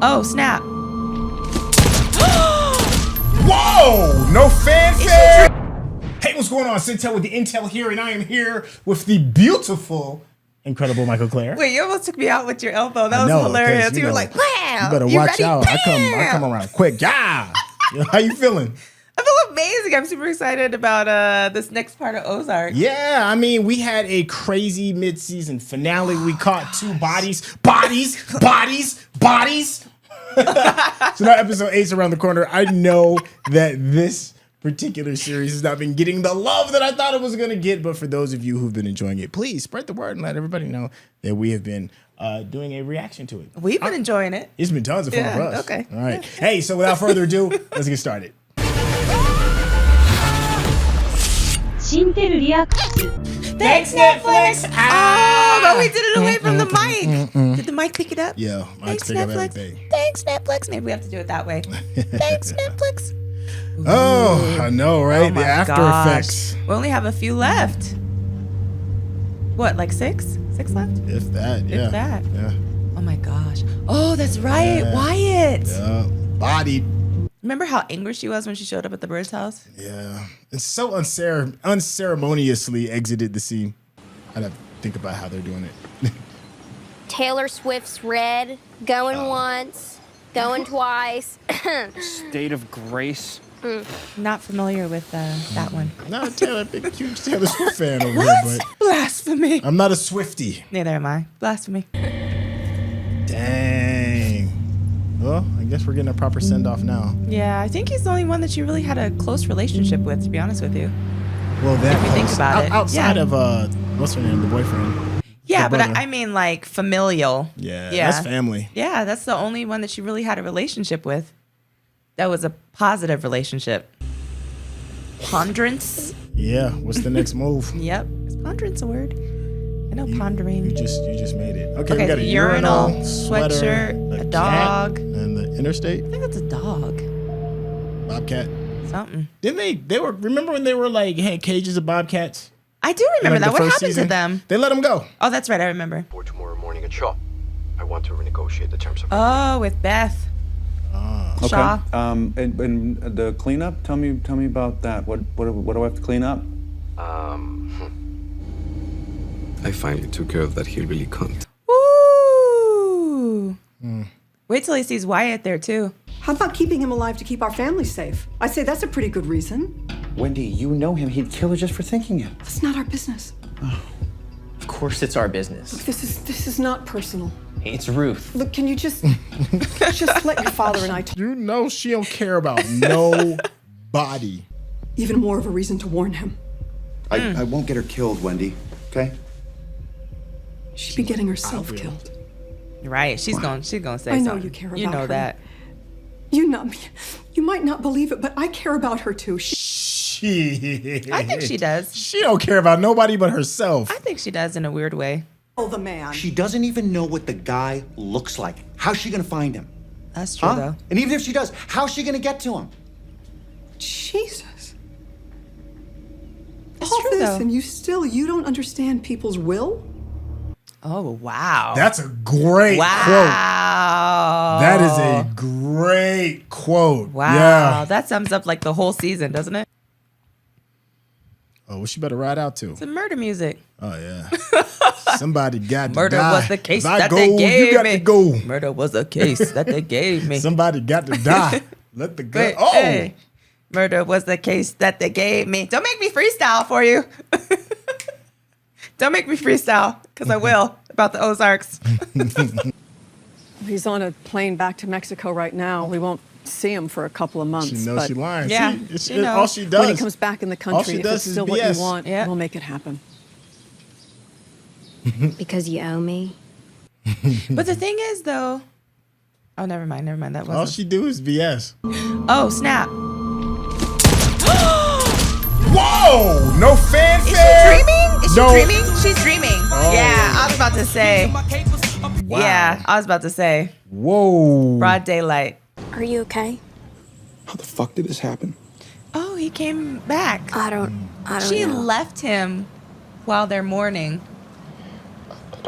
Oh, snap. Whoa! No fanfare! Hey, what's going on? Syntell with the Intel here, and I am here with the beautiful, incredible Mikel-Claire. Wait, you almost took me out with your elbow. That was hilarious. You were like, bam! You better watch out. I come around quick. Yeah! How you feeling? I feel amazing. I'm super excited about this next part of Ozark. Yeah, I mean, we had a crazy mid-season finale. We caught two bodies. So now episode 8's around the corner. I know that this particular series has not been getting the love that I thought it was going to get, but for those of you who've been enjoying it, please spread the word and let everybody know that we have been doing a reaction to it. We've been enjoying it. It's been tons of fun for us. Okay. All right. Hey, so without further ado, let's get started. Syntell reacts. Thanks, Netflix. Oh, but we did it away from the mic. Did the mic pick it up? Yeah, Thanks, pick up Netflix. everything. Thanks, Netflix. Maybe we have to do it that way. Thanks, Netflix. Oh, I know, right? The after effects. We only have a few left. What, like 6? 6 left? If that, yeah. If that. Yeah. Oh my gosh. Oh, that's right. Yeah. Wyatt. Yeah. Body. Remember how angry she was when she showed up at the bird's house? Yeah. And so unceremoniously exited the scene. I'd have to think about how they're doing it. Taylor Swift's Red, going once, going twice. State of Grace. Not familiar with that one. Not a Taylor, big huge Taylor Swift fan over here, but Blasphemy. I'm not a Swiftie. Neither am I. Blasphemy. Dang. Well, I guess we're getting a proper send-off now. Yeah, I think he's the only one that you really had a close relationship with, to be honest with you. Well, that if you think about it. Outside of what's her name, the boyfriend. Yeah, but I mean like familial. Yeah, that's family. Yeah, that's the only one that she really had a relationship with. That was a positive relationship. Ponderance? Yeah, what's the next move? Yep. Is ponderance a word? I know pondering. You just made it. Okay, we got a urinal, sweatshirt, a dog. And the interstate. I think that's a dog. Bobcat. Something. Didn't they were remember when they were like had cages of bobcats? I do remember that. What happened to them? They let them go. Oh, that's right. I remember. For tomorrow morning at Shaw, I want to renegotiate the terms of. Oh, with Beth. Okay. Shaw. And the cleanup. Tell me about that. What do I have to clean up? I finally took care of that hillbilly cunt. Ooh. Wait till he sees Wyatt there too. How about keeping him alive to keep our family safe? I'd say that's a pretty good reason. Wendy, you know him. He'd kill her just for thinking it. It's not our business. Oh. Of course it's our business. Look, this is not personal. It's Ruth. Look, can you just let your father and I talk? You know she don't care about nobody. Even more of a reason to warn him. I won't get her killed, Wendy. Okay? She'd be getting herself killed. Right. She's gonna say something. I know you care about her. You know that. You might not believe it, but I care about her too. I think she does. She don't care about nobody but herself. I think she does in a weird way. Oh, the man. She doesn't even know what the guy looks like. How's she gonna find him? That's true, though. And even if she does, how's she gonna get to him? Jesus. It's All true, this, though. and you don't understand people's will? Oh, wow. That's a great quote. That is a great quote. Wow. Yeah. That sums up like the whole season, doesn't it? Oh, what she better ride out to? It's a murder music. Oh, yeah. Somebody got to Murder die. was the case If I that go, they gave you got me. to go. Murder was a case that they gave me. Somebody got to die. Let the gun. Wait, Oh. hey. Murder was the case that they gave me. Don't make me freestyle for you. Don't make me freestyle, because I will, about the Ozarks. He's on a plane back to Mexico right now. We won't see him for a couple of months. She knows she lying. Yeah, See, all she does. When he comes back in the country, if it's still what you want, Yeah. we'll make it happen. Because you owe me. But the thing is, though... Oh, never mind. That wasn't... All she do is BS. Oh, snap. Whoa! No fanfare? Is she dreaming? Is she No. dreaming? She's dreaming. Oh. Yeah, I was about to say. Wow. Yeah, I was about to say. Whoa. Broad daylight. Are you okay? How the fuck did this happen? Oh, he came back. I don't She know. left him while they're mourning.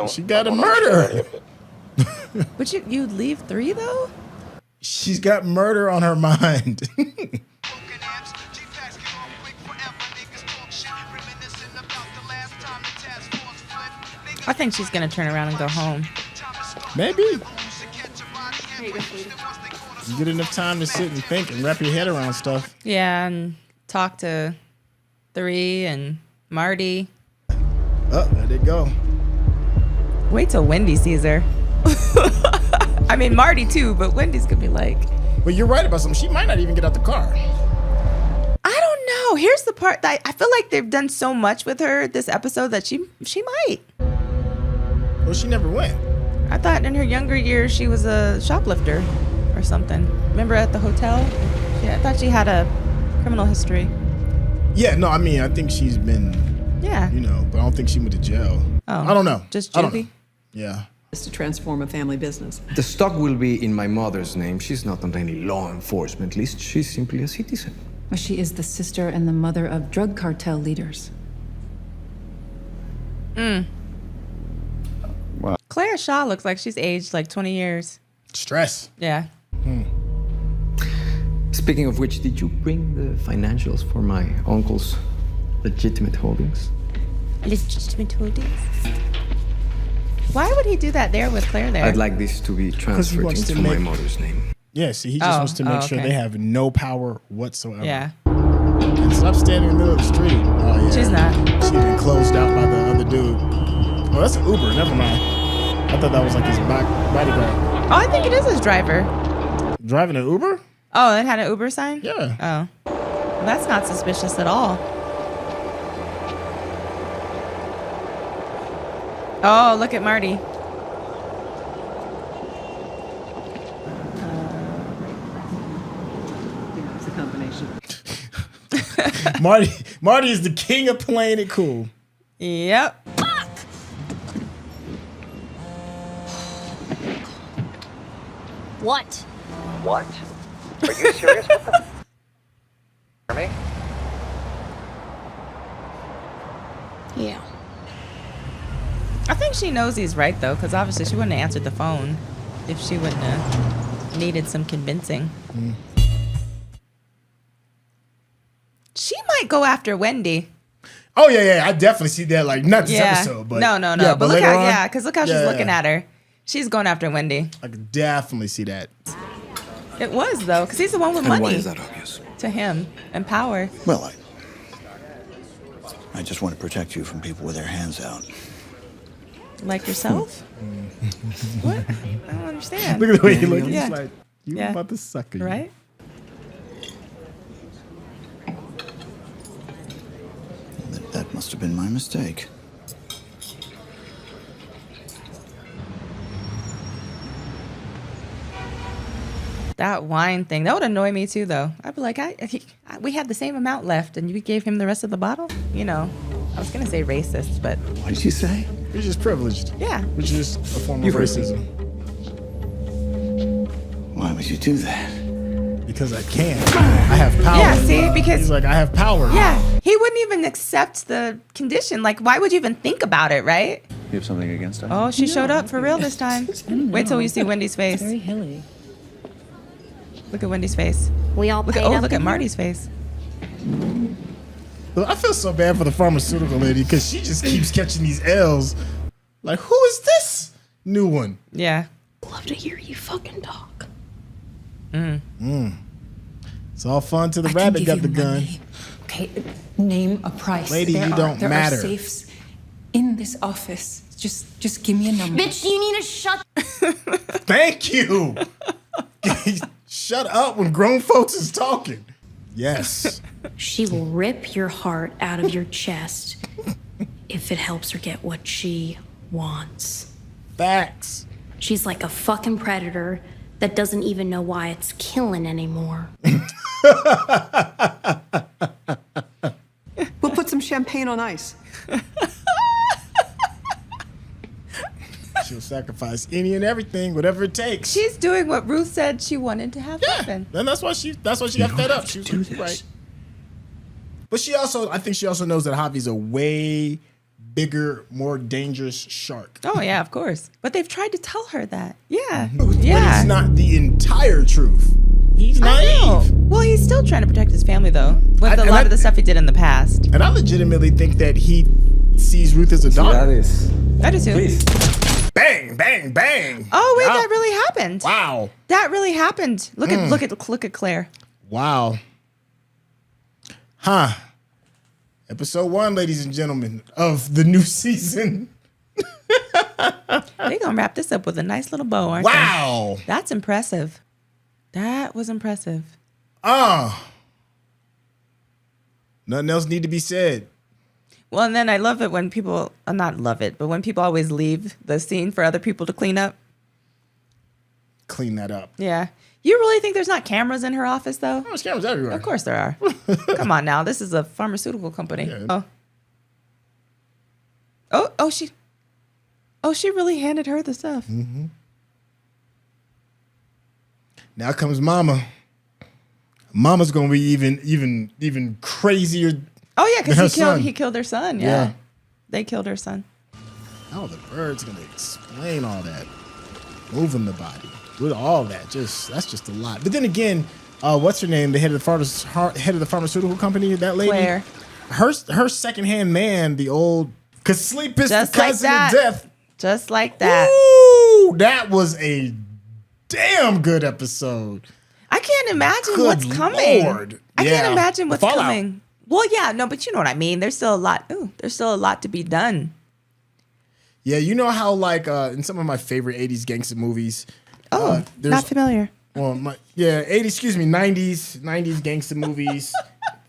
She got a murder. But you'd leave 3 though? She's got murder on her mind. I think she's gonna turn around and go home. Maybe. You get enough time to sit and think and wrap your head around stuff. Yeah, and talk to 3 and Marty. Oh, there they go. Wait till Wendy sees her. I mean, Marty too, but Wendy's gonna be like... But you're right about something. She might not even get out the car. I don't know. Here's the part that I feel like they've done so much with her this episode that she might. Well, she never went. I thought in her younger years she was a shoplifter or something. Remember at the hotel? Yeah, I thought she had a criminal history. Yeah, no, I mean, I think she's been, Yeah. you know, but I don't think she went to jail. Oh. I don't know. Just I don't know. Jaby? Yeah. Is to transform a family business. The stock will be in my mother's name. She's not on any law enforcement list. She's simply a citizen. Well, she is the sister and the mother of drug cartel leaders. Claire Shaw looks like she's aged like 20 years. Stress. Yeah. Speaking of which, did you bring the financials for my uncle's legitimate holdings? Legitimate holdings. Why would he do that there with Claire there? I'd like this to be transferred wants to into my make- mother's name. Yeah, see, he just wants to make sure okay. they have no power whatsoever. Yeah. And stop standing in the middle of the street. Oh, yeah. She's not. She's been closed out by the other dude. Oh, that's an Uber. Never mind. I thought that was like his bodyguard. Oh, I think it is his driver. Driving an Uber? Oh, it had an Uber sign? Yeah. Oh. Well, that's not suspicious at all. Oh, look at Marty. It's a combination. Marty is the king of playing it cool. Yep. What? What? Are you serious with them? Me? Yeah. I think she knows he's right, though, because obviously she wouldn't have answered the phone if she wouldn't have needed some convincing. She might go after Wendy. Oh, yeah. I definitely see that. Like, not this episode, but. No. Yeah, but look later how, on, because look how she's looking at her. She's going after Wendy. I could definitely see that. It was, though, because he's the one with And money why is that obvious? to him and power. Well, I just want to protect you from people with their hands out. Like yourself? What? I don't understand. Look at the way he looks. Yeah. He's like, you Yeah. about to suck her. Right? That must have been my mistake. That wine thing, that would annoy me too, though. I'd be like, we had the same amount left and you gave him the rest of the bottle? You know, I was going to say racist, but What did you say? You're just privileged. yeah. Which is a form of You've heard racism. Why would you do that? Because I can. I have power. Yeah, see, because He's like, I have power. yeah, he wouldn't even accept the condition. Like, why would you even think about it, right? You have something against us? Oh, she showed up for real this time. Wait till you see Wendy's face. Very hilly. Look at Wendy's face. We all Look paid at, up look at in Marty's face. But I feel so bad for the pharmaceutical lady because she just keeps catching these L's. Like, who is this new one? Yeah. Love to hear you fucking talk. It's all fun till the I can rabbit give got you the gun. money. Okay, name a price. Lady, you don't there matter. are safes in this office. Just give me a number. Bitch, you need to shut. Thank you. Shut up when grown folks is talking. Yes. She will rip your heart out of your chest if it helps her get what she wants. Facts. She's like a fucking predator that doesn't even know why it's killing anymore. We'll put some champagne on ice. She'll sacrifice any and everything, whatever it takes. She's doing what Ruth said she wanted to have happen. And that's why she got fed up. She was like, right. But I think she also knows that Javi's a way bigger, more dangerous shark. Oh yeah, of course. But they've tried to tell her that. Yeah. But Yeah. it's not the entire truth. He's I know. naive. Well, he's still trying to protect his family though, with And a lot of the stuff he did in the past. And I legitimately think that he sees Ruth as a daughter. I do too. Please. Bang, bang, bang. Oh wait, Yeah. that really happened. Wow. That really happened. Look at Claire. Wow. Huh. Episode 1, ladies and gentlemen, of the new season. They're gonna wrap this up with a nice little bow, aren't they? Wow. That's impressive. That was impressive. Nothing else need to be said. Well, and then I love it when people, not love it, but when people always leave the scene for other people to clean up. Clean that up. Yeah. You really think there's not cameras in her office, though? Oh, there's cameras everywhere. Of course there are. Come on now. This is a pharmaceutical company. Yeah. Oh, she really handed her the stuff. Mm-hmm. Now comes Mama. Mama's gonna be even crazier. Oh yeah, than her because son. he killed her son. Yeah. They killed her son. How the bird's gonna explain all that? Moving the body, with all that, that's just a lot. But then again, what's her name? The head of the pharmaceutical company. That lady, Claire. Her secondhand man, the old, cause sleep is Just the like cousin that. of death. Just like that. Ooh, that was a damn good episode. I can't imagine Good what's coming. Lord. I Yeah. can't imagine what's Fallout. coming. Well, yeah, no, but you know what I mean. There's still a lot. There's still a lot to be done. Yeah, you know how in some of my favorite 80s gangster movies. there's Not familiar. Well, 90s gangster movies.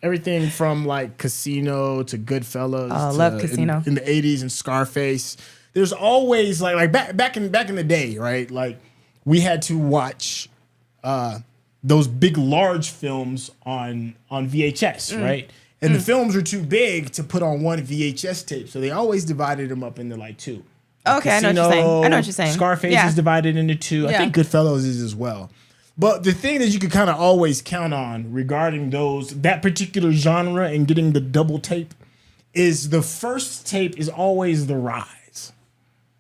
Everything from like Casino to Goodfellas. Oh, I to love Casino. In the 80s and Scarface. There's always like back in the day, right? Like we had to watch those big large films on VHS, right? And the films were too big to put on one VHS tape, so they always divided them up into like two. Okay, I know what you're saying. I know what you're saying. Scarface Yeah. is divided into two. I Yeah. think Goodfellas is as well. But the thing that you could kind of always count on regarding that particular genre and getting the double tape is the first tape is always the rise.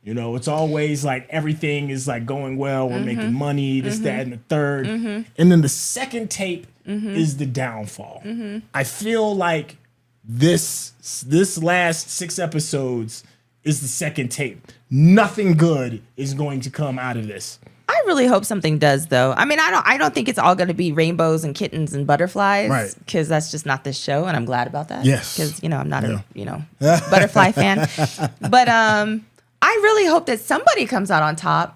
You know, it's always like everything is like going well. We're making money, this, that, and the third. And then the second tape is the downfall. I feel like this last 6 episodes is the second tape. Nothing good is going to come out of this. I really hope something does, though. I mean, I don't think it's all going to be rainbows and kittens and butterflies, Right? Because that's just not this show, and I'm glad about that. Yes. Because I'm not a butterfly fan, but I really hope that somebody comes out on top.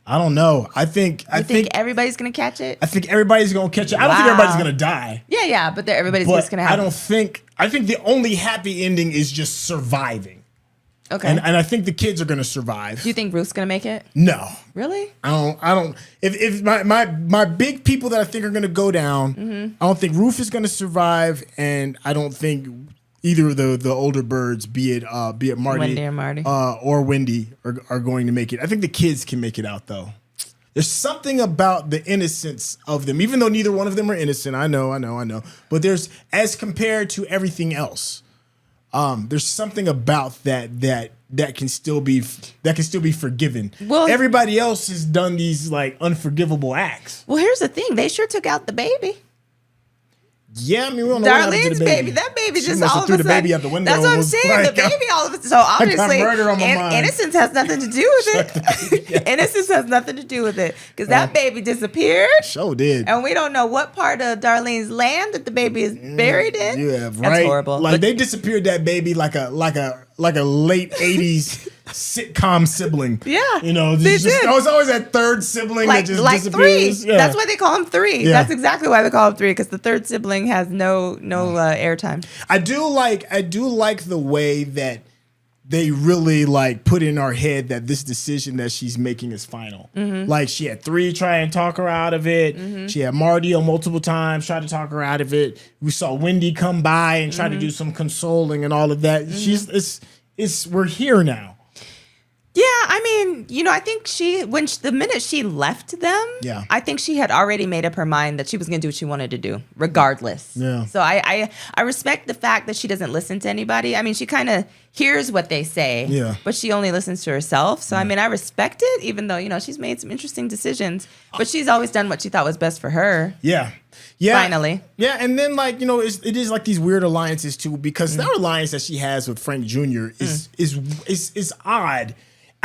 I don't know. I think everybody's going to catch it. I think everybody's gonna catch it. I don't think everybody's gonna die. Yeah, but everybody's But just going to have. I think the only happy ending is just surviving. Okay. And I think the kids are gonna survive. Do you think Ruth's going to make it? No. Really? I don't. If my big people that I think are gonna go down, I don't think Ruth is gonna survive, and I don't think either of the older birds, be it Marty, or Wendy, are going to make it. I think the kids can make it out though. There's something about the innocence of them, even though neither one of them are innocent. I know. But there's, as compared to everything else, there's something about that can still be forgiven. Well, everybody else has done these like unforgivable acts. Well, here's the thing: they sure took out the baby. Yeah, I mean, we don't know what happened to Darlene's the baby. That baby She just must all have of threw a the sudden. baby out the window. That's what I'm and was saying. like, The baby all of a sudden. So obviously, murder on my mind. innocence has nothing to do with it. Innocence has nothing to do with it because that baby disappeared. Sure did. And we don't know what part of Darlene's land that the baby is buried in. Yeah, right. That's horrible. Like they disappeared that baby like a late 80s sitcom sibling. Yeah, you know, they just, did. There was always that third sibling that just like disappears. three. Yeah. That's why they call him three. Yeah. That's exactly why they call him three because the third sibling has no airtime. I do like the way that they really like put in our head that this decision that she's making is final. Like she had 3 try and talk her out of it. She had Marty on multiple times try to talk her out of it. We saw Wendy come by and try to do some consoling and all of that. We're here now. Yeah, I mean, I think the minute she left them, I think she had already made up her mind that she was going to do what she wanted to do, regardless. Yeah. So I respect the fact that she doesn't listen to anybody. I mean, she kind of hears what they say, but she only listens to herself. So, I mean, I respect it, even though, she's made some interesting decisions, but she's always done what she thought was best for her. Yeah. Finally. Yeah, and then it is like these weird alliances too, because that alliance that she has with Frank Jr. is odd.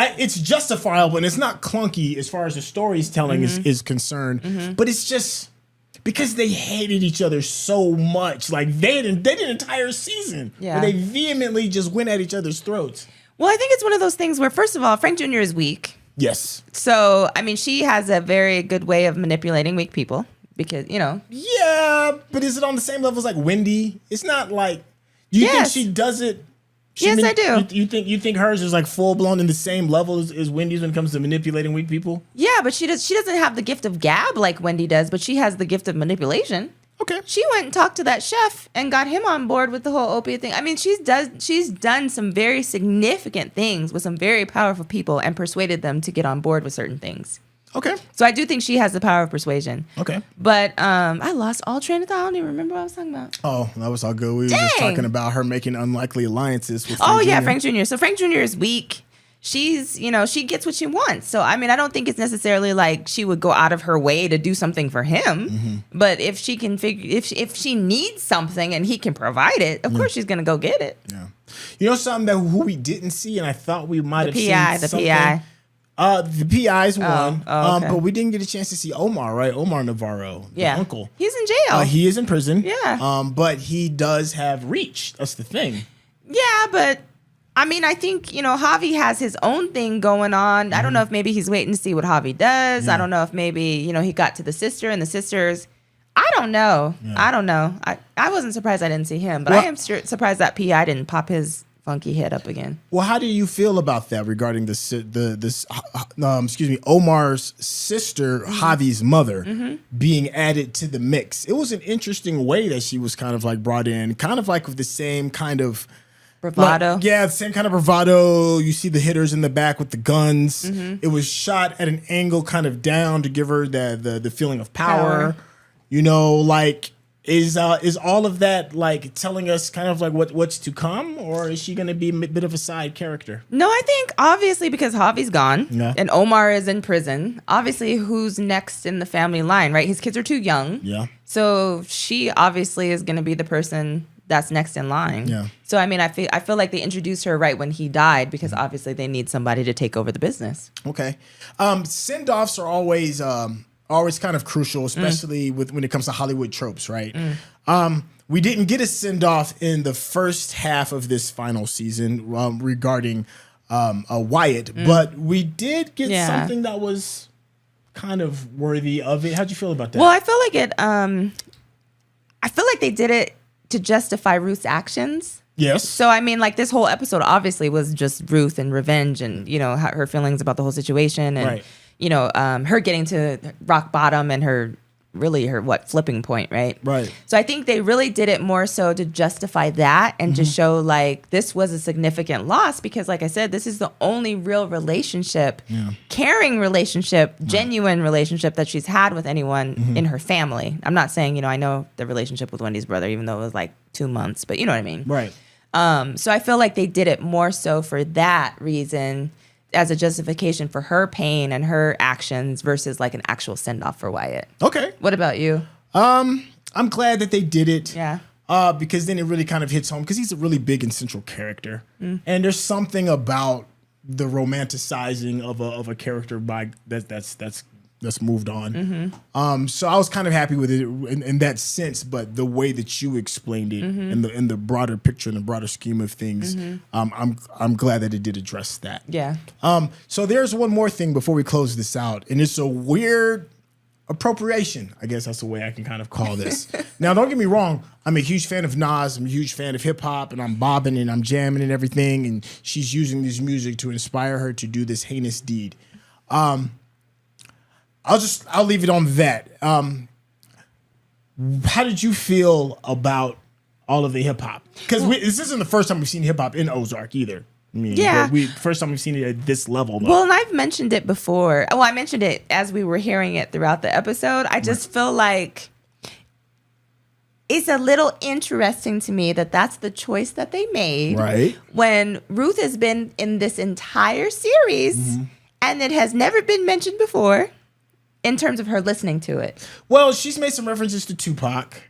It's justifiable and it's not clunky as far as the storytelling is concerned, but it's just because they hated each other so much. Like they did an entire season where they vehemently just went at each other's throats. Well, I think it's one of those things where, first of all, Frank Jr. is weak. Yes. So, I mean, she has a very good way of manipulating weak people because, Yeah, but is it on the same level as like Wendy? It's not like, do you think she does it? Yes, I do. You think hers is like full blown in the same level as Wendy's when it comes to manipulating weak people? Yeah, but she doesn't have the gift of gab like Wendy does, but she has the gift of manipulation. Okay. She went and talked to that chef and got him on board with the whole opiate thing. I mean, she's done some very significant things with some very powerful people and persuaded them to get on board with certain things. Okay. So I do think she has the power of persuasion. Okay. But I lost all train of thought. I don't even remember what I was talking about. Oh, that was all good. We were just talking about her making unlikely alliances with Frank Jr. Frank Jr. So Frank Jr. is weak. She's, she gets what she wants. So, I mean, I don't think it's necessarily like she would go out of her way to do something for him. But if she can if she needs something and he can provide it, of course she's going to go get it. Yeah. Something who we didn't see and I thought we might have seen something. PI. The PI's one, okay. but we didn't get a chance to see Omar, right? Omar Navarro, the uncle. He's in jail. He is in prison. Yeah. But he does have reach. That's the thing. Yeah, but I mean, I think, Javi has his own thing going on. I don't know if maybe he's waiting to see what Javi does. I don't know if maybe, he got to the sister and the sisters. I don't know. I don't know. I wasn't surprised I didn't see him, but I am surprised that PI didn't pop his funky head up again. Well, how do you feel about that regarding Omar's sister, Javi's mother, being added to the mix? It was an interesting way that she was kind of like brought in, kind of like with the same kind of bravado. The same kind of bravado. You see the hitters in the back with the guns. It was shot at an angle kind of down to give her the feeling of power. Is all of that like telling us kind of like what's to come, or is she going to be a bit of a side character? No, I think obviously because Javi's gone and Omar is in prison, obviously who's next in the family line, right? His kids are too young. Yeah. So she obviously is going to be the person that's next in line. Yeah. So I mean, I feel like they introduced her right when he died because obviously they need somebody to take over the business. Okay. Send-offs are always kind of crucial, especially when it comes to Hollywood tropes, right? We didn't get a send-off in the first half of this final season regarding Wyatt, but we did get something that was kind of worthy of it. How'd you feel about that? Well, I feel like I feel like they did it to justify Ruth's actions. Yes. So, I mean, like this whole episode obviously was just Ruth and revenge and, her feelings about the whole situation and, her getting to rock bottom and her flipping point, right? Right. So I think they really did it more so to justify that and to show like this was a significant loss because like I said, this is the only real relationship, caring relationship, genuine relationship that she's had with anyone in her family. I'm not saying, I know the relationship with Wendy's brother, even though it was like 2 months, but you know what I mean? Right. So I feel like they did it more so for that reason as a justification for her pain and her actions versus like an actual send-off for Wyatt. Okay. What about you? I'm glad that they did it. Yeah. Because then it really kind of hits home because he's a really big and central character. And there's something about the romanticizing of a character that's moved on. So I was kind of happy with it in that sense, but the way that you explained it in the broader picture, in the broader scheme of things, I'm glad that it did address that. Yeah. So there's one more thing before we close this out, and it's a weird appropriation. I guess that's the way I can kind of call this. Now, don't get me wrong. I'm a huge fan of Nas. I'm a huge fan of hip hop, and I'm bobbing and I'm jamming and everything, and she's using this music to inspire her to do this heinous deed. I'll leave it on that. How did you feel about all of the hip hop? Because this isn't the first time we've seen hip hop in Ozark either. I mean, Yeah. first time we've seen it at this level. Though. Well, and I've mentioned it before. Well, I mentioned it as we were hearing it throughout the episode. I just feel like it's a little interesting to me that that's the choice that they made. Right. When Ruth has been in this entire series and it has never been mentioned before in terms of her listening to it. Well, she's made some references to Tupac.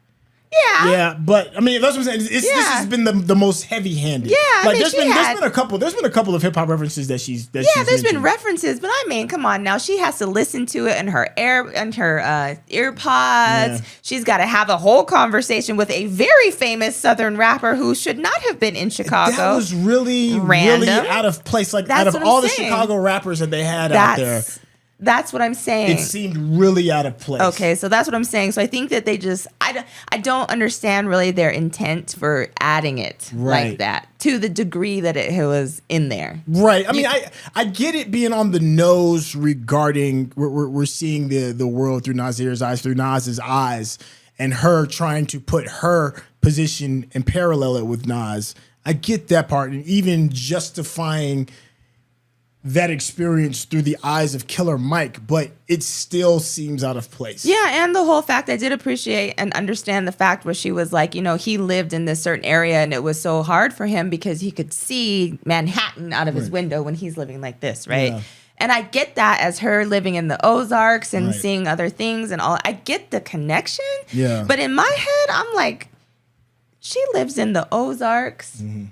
Yeah. Yeah, but I mean that's what I'm saying. This has been the most heavy-handed. Yeah, I mean, there's been a couple of hip hop references that she's There's mentioned. been references, but I mean, come on now. She has to listen to it in her earpods. Yeah. She's got to have a whole conversation with a very famous Southern rapper who should not have been in Chicago. That was really Random. really out of place. Like That's out of what all I'm the saying. Chicago rappers that they had out there, That's what I'm saying. it seemed really out of place. Okay, so that's what I'm saying. So I think that they just, I don't understand really their intent for adding it like that to the degree that it was in there. Right. I mean, I get it being on the nose regarding we're seeing the world through Nasir's eyes, through Nas's eyes, and her trying to put her position and parallel it with Nas. I get that part, and even justifying that experience through the eyes of Killer Mike, but it still seems out of place. Yeah, and the whole fact I did appreciate and understand the fact where she was like, he lived in this certain area and it was so hard for him because he could see Manhattan out of his window when he's living like this, right? Yeah. And I get that as her living in the Ozarks and seeing other things and all. I get the connection. Yeah. But in my head, I'm like, she lives in the Ozarks. Mm-hmm.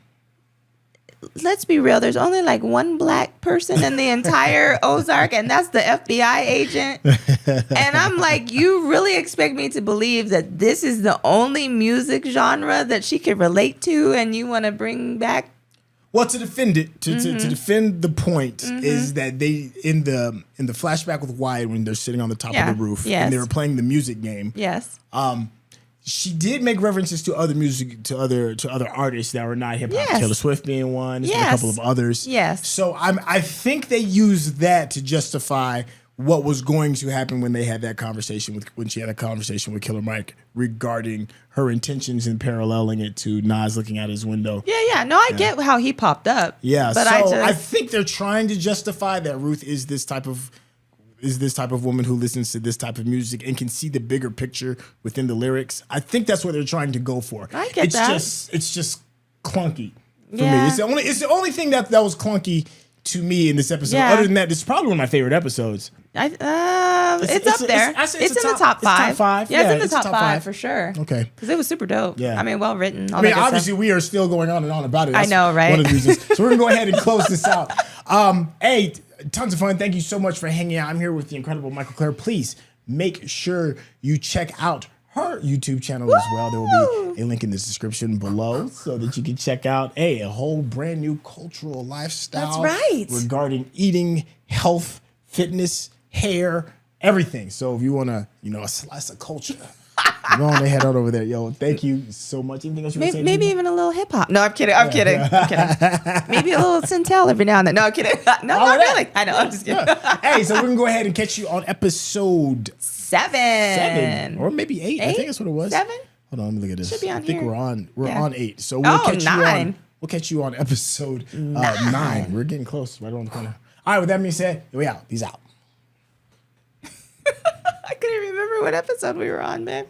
Let's be real. There's only like one black person in the entire Ozark, and that's the FBI agent. And I'm like, you really expect me to believe that this is the only music genre that she could relate to, and you want to bring back? Well, to defend it, to defend the point is that they in the flashback with Wyatt when they're sitting on the top of the roof and they were playing the music game. Yes. She did make references to other music, to other artists that were not hip hop. Yes. Taylor Swift being one. There's been a couple of others. Yes. So I think they used that to justify what was going to happen when they had that conversation when she had a conversation with Killer Mike regarding her intentions and paralleling it to Nas looking out his window. Yeah. No, I get how he popped up. Yeah. But I think they're trying to justify that Ruth is this type of woman who listens to this type of music and can see the bigger picture within the lyrics. I think that's what they're trying to go for. I get that. It's just clunky for me. It's the only thing that was clunky to me in this episode. Yeah. Other than that, this is probably one of my favorite episodes. It's up there. It's in the top five. Top five. Yeah, it's in the top five for sure. Okay. Because it was super dope. Yeah. I mean, well written. Obviously, we are still going on and on about it. I know, right? One of the reasons. So we're going to go ahead and close this out. Hey, tons of fun. Thank you so much for hanging out. I'm here with the incredible Mikel-Claire. Please make sure you check out her YouTube channel as well. There will be a link in the description below so that you can check out a whole brand new cultural lifestyle. That's right. Regarding eating, health, fitness, hair, everything. So if you want to, a slice of culture, go on and head on over there. Yo, thank you so much. Anything else you want to say? Maybe even a little hip hop. No, I'm kidding. I'm kidding. Maybe a little Syntell every now and then. No, I'm kidding. No, not really. I know. I'm just kidding. Hey, so we're going to go ahead and catch you on episode 7. Or maybe 8. I think that's what it was. 7? Hold on, let me look at this. Should be on I think here. we're on 8. So we'll catch 9. We'll catch you on episode 9. We're getting close, right around the corner. All right, with that being said, we out. Peace out. I couldn't remember what episode we were on, man.